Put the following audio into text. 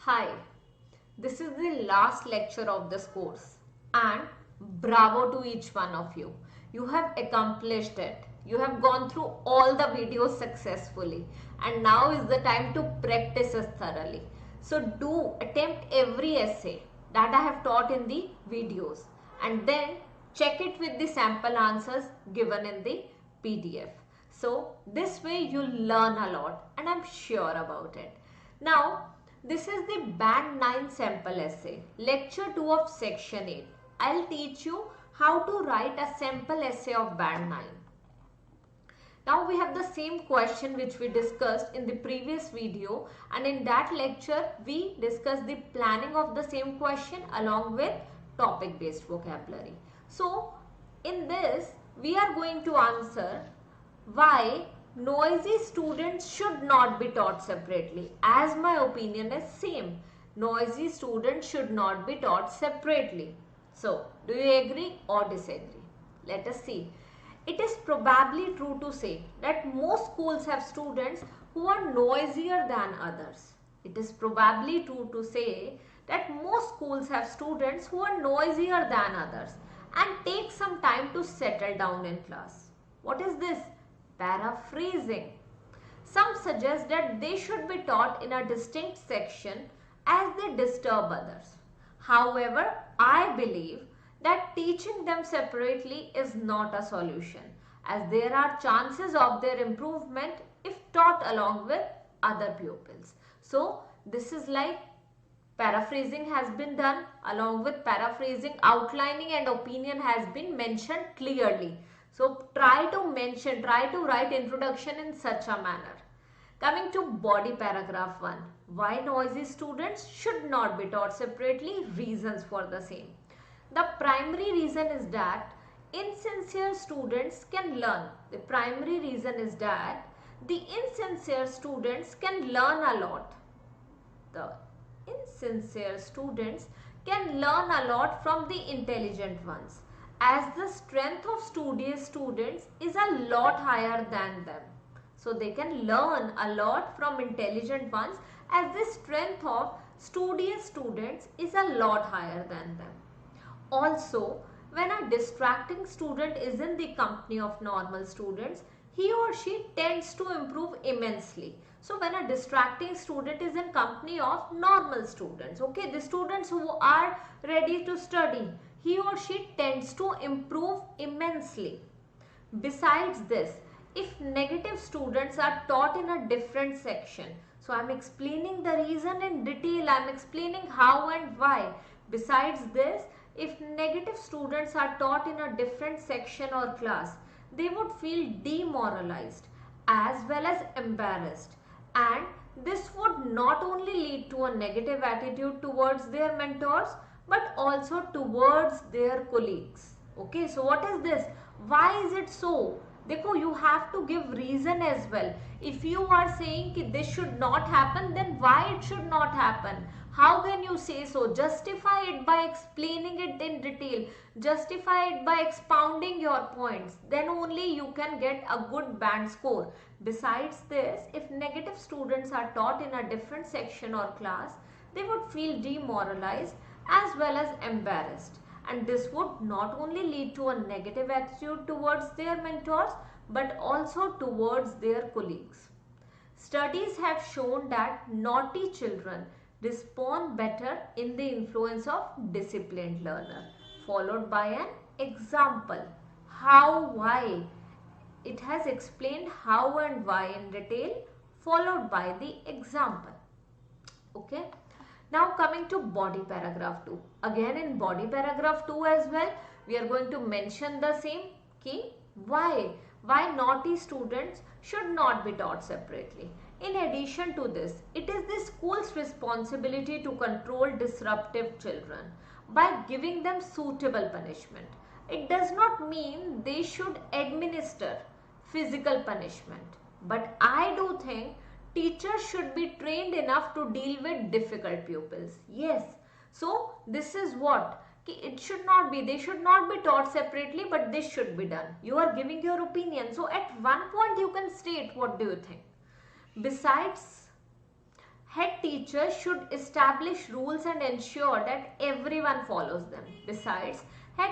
Hi, this is the last lecture of this course and bravo to each one of you. You have accomplished it. You have gone through all the videos successfully and now is the time to practice it thoroughly. So do attempt every essay that I have taught in the videos and then check it with the sample answers given in the PDF. So this way you'll learn a lot and I'm sure about it. Now, this is the Band 9 sample essay, Lecture 2 of Section 8. I'll teach you how to write a sample essay of Band 9. Now we have the same question which we discussed in the previous video, and in that lecture we discussed the planning of the same question along with topic based vocabulary. So in this we are going to answer why noisy students should not be taught separately. As my opinion is same. Noisy students should not be taught separately. So, do you agree or disagree? Let us see. It is probably true to say that most schools have students who are noisier than others. It is probably true to say that most schools have students who are noisier than others and take some time to settle down in class. What is this? Paraphrasing. Some suggest that they should be taught in a distinct section as they disturb others. However, I believe that teaching them separately is not a solution, as there are chances of their improvement if taught along with other pupils. So, this is like paraphrasing has been done. Along with paraphrasing, outlining and opinion has been mentioned clearly. So try to write introduction in such a manner. Coming to body paragraph 1. Why noisy students should not be taught separately? Reasons for the same. The primary reason is that insincere students can learn. The primary reason is that the insincere students can learn a lot. The insincere students can learn a lot from the intelligent ones, as the strength of studious students is a lot higher than them. So they can learn a lot from intelligent ones, as the strength of studious students is a lot higher than them. Also, when a distracting student is in the company of normal students, he or she tends to improve immensely. So when a distracting student is in company of normal students, okay, the students who are ready to study, he or she tends to improve immensely. Besides this, if negative students are taught in a different section, so I am explaining the reason in detail, I am explaining how and why. Besides this, if negative students are taught in a different section or class, they would feel demoralized as well as embarrassed, and this would not only lead to a negative attitude towards their mentors but also towards their colleagues. Okay, so what is this? Why is it so? Dekho, you have to give reason as well. If you are saying that this should not happen, then why it should not happen? How can you say so? Justify it by explaining it in detail. Justify it by expounding your points. Then only you can get a good band score. Besides this, if negative students are taught in a different section or class, they would feel demoralized as well as embarrassed, and this would not only lead to a negative attitude towards their mentors but also towards their colleagues. Studies have shown that naughty children respond better in the influence of disciplined learner, followed by an example. How, why? It has explained how and why in detail, followed by the example. Okay. Now coming to body paragraph 2. Again in body paragraph 2 as well, we are going to mention the same key. Why? Why naughty students should not be taught separately. In addition to this, it is the school's responsibility to control disruptive children by giving them suitable punishment. It does not mean they should administer physical punishment, but I do think teachers should be trained enough to deal with difficult pupils. Yes. So this is what? It should not be. They should not be taught separately, but this should be done. You are giving your opinion. So at one point you can state what do you think. Besides, Head teacher should establish rules and ensure that everyone follows them. Besides, head